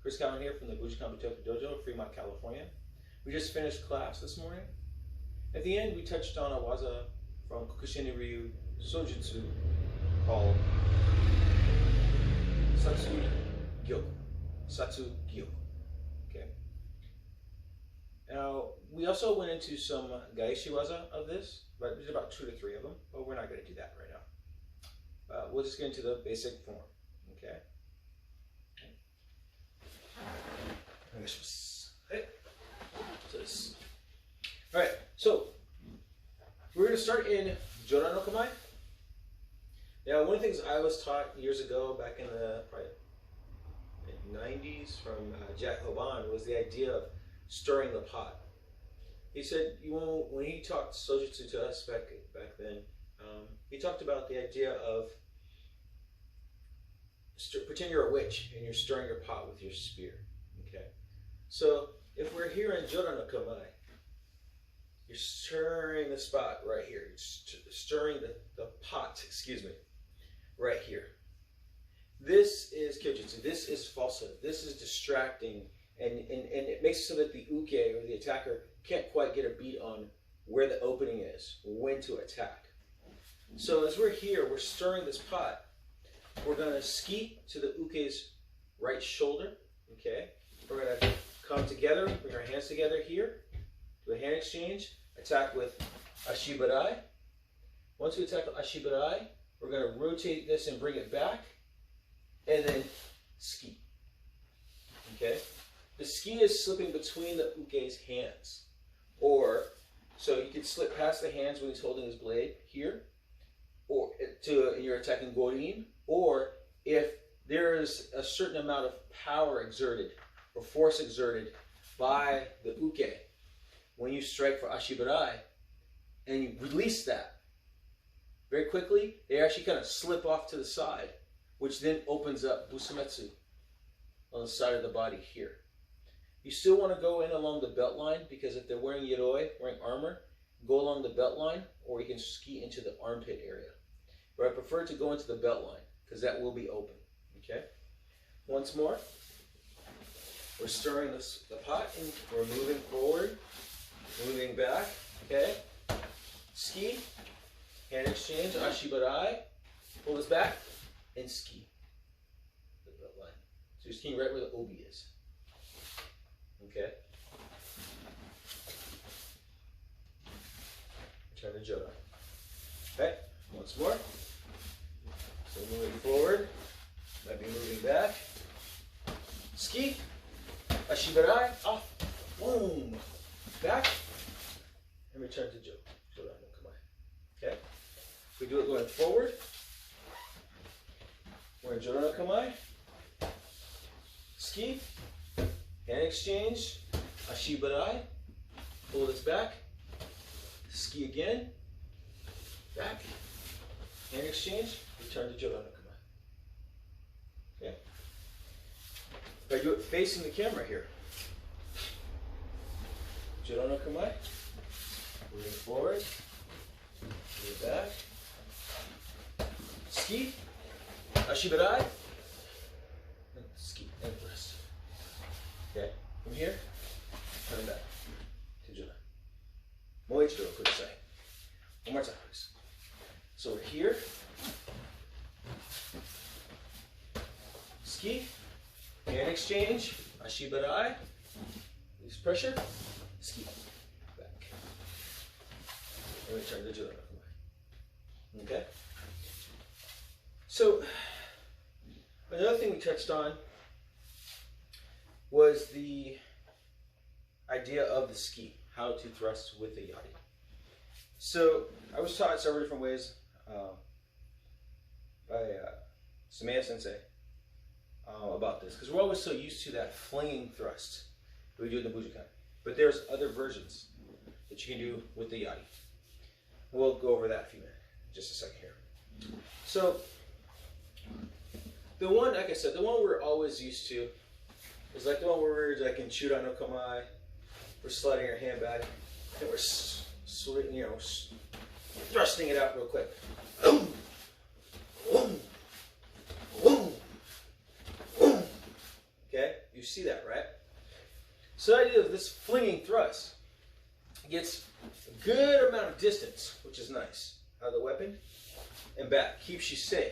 Chris Calvin here from the Bujinkan Butoku Dojo, Fremont, California. We just finished class this morning. At the end, we touched on a waza from Kokushin Ryu Sojutsu called Satsugyoku. Satsugyoku. Okay. Now, we also went into some Gaeshi waza of this, but there's about 2 to 3 of them, but we're not going to do that right now. We'll just get into the basic form. Okay. Alright, so we're going to start in Jodan no Kamae. Now, one of the things I was taught years ago, back in the '90s from Jack Hoban, was the idea of stirring the pot. He said, when he taught Sojutsu to us back then, he talked about the idea of pretend you're a witch and you're stirring your pot with your spear. Okay, so if we're here in Jodan no Kamae, you're stirring the spot right here. You're stirring the pot, excuse me, right here. This is kyojutsu. This is falsehood. This is distracting, and it makes it so that the uke, or the attacker, can't quite get a beat on where the opening is, when to attack. So as we're here, we're stirring this pot. We're going to ski to the uke's right shoulder. Okay, we're going to come together, bring our hands together here, do a hand exchange, attack with ashibarai. Once we attack with ashibarai, we're going to rotate this and bring it back, and then ski. Okay, the ski is slipping between the uke's hands, or so you can slip past the hands when he's holding his blade here, or you're attacking gorin, or if there is a certain amount of power exerted or force exerted by the uke when you strike for ashibarai, and you release that very quickly, they actually kind of slip off to the side, which then opens up busumetsu on the side of the body here. You still want to go in along the belt line, because if they're wearing yoroi, wearing armor, go along the belt line, or you can ski into the armpit area. But I prefer to go into the belt line, because that will be open. Okay? Once more, we're stirring the pot, and we're moving forward, moving back. Okay? Ski, hand exchange, ashibarai, pull this back, and ski the belt line. So you're skiing right where the obi is. Okay? Return to Jodan. Okay? Once more. So moving forward, might be moving back. Ski, ashibarai, off, boom, back, and return to Jodan no Kamae. Okay? We do it going forward. We're in Jodan no Kamae. Ski, hand exchange, ashibarai, pull this back, ski again, back, hand exchange, return to Jodan no Kamae. Okay? If I do it facing the camera here, Jodan no Kamae, moving forward, move back, ski, ashibarai, and ski, and rest. Okay, from here, turn back to Jodan. Moichido kudasai. One more time, please. So we're here. Ski, hand exchange, ashibarai, release pressure, ski, back. And return to Jodan no Kamae. Okay? So, another thing we touched on was the idea of the ski, how to thrust with the yari. So, I was taught several different ways by Someya Sensei about this, because we're always so used to that flinging thrust that we do in the Bujinkan. But there's other versions that you can do with the yari. We'll go over that in just a second here. So, the one, like I said, the one we're always used to is like the one where we're like in Jodan no Kamae. We're sliding our hand back and we're thrusting it out real quick. Okay? You see that, right? So the idea of this flinging thrust gets a good amount of distance, which is nice, out of the weapon and back. Keeps you safe.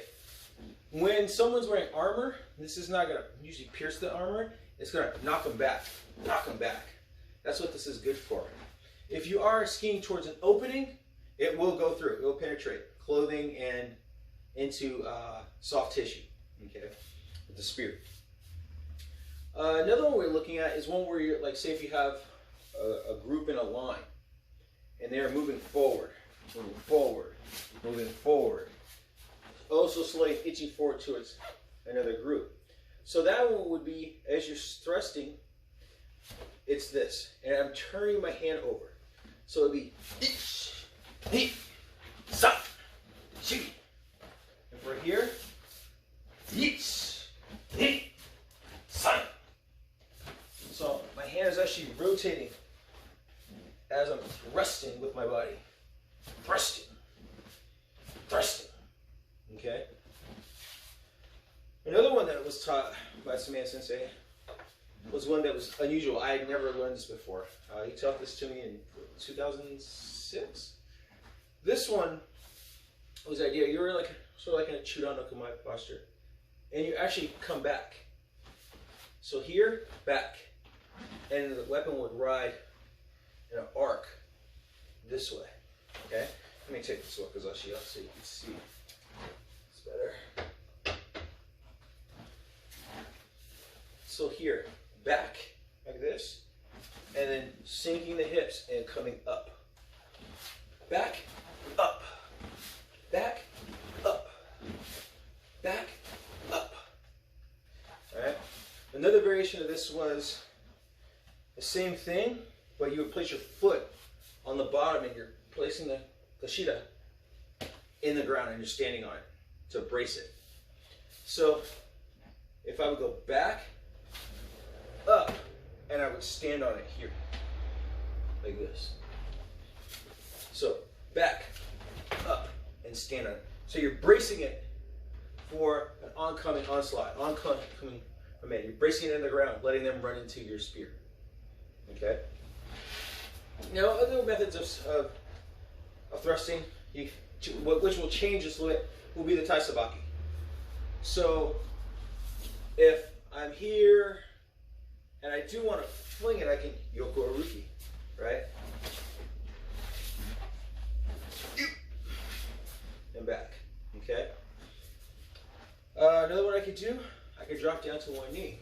When someone's wearing armor, this is not going to usually pierce the armor. It's going to knock them back. Knock them back. That's what this is good for. If you are skiing towards an opening, it will go through. It will penetrate clothing and into soft tissue, okay, with the spear. Another one we're looking at is one where you're, like, say if you have a group in a line, and they're moving forward, moving forward, moving forward. Also slowly itching forward towards another group. So that one would be, as you're thrusting, it's this. And I'm turning my hand over. So it would be, and for here, so my hand is actually rotating as I'm thrusting with my body. Thrusting. Thrusting. Okay? Another one that was taught by Someya Sensei was one that was unusual. I had never learned this before. He taught this to me in 2006. This one was the idea. You were like sort of like in a Chudan no Kumai posture. And you actually come back. So here, back. And the weapon would ride in an arc this way. Okay? Let me take this one because I'll show you so you can see. It's better. So here, back like this, and then sinking the hips and coming up. Back, up. Back, up. Back, up. Alright? Another variation of this was the same thing, but you would place your foot on the bottom and you're placing the kashida in the ground and you're standing on it to brace it. So if I would go back, up, and I would stand on it here, like this. So back, up, and stand on it. So you're bracing it for an oncoming onslaught, oncoming command. You're bracing it in the ground, letting them run into your spear. Okay? Now, other methods of thrusting, which will change this a little bit, will be the taisabaki. So, if I'm here and I do want to fling it, I can yoko aruki, right? And back, okay? Another one I could do, I could drop down to one knee.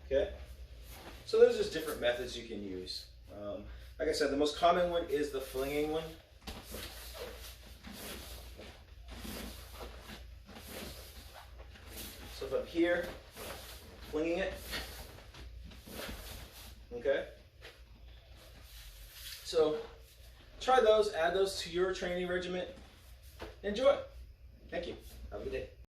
Okay? So there's just different methods you can use. Like I said, the most common one is the flinging one. So if I'm here, flinging it, okay? So try those, add those to your training regimen. Enjoy. Thank you. Have a good day.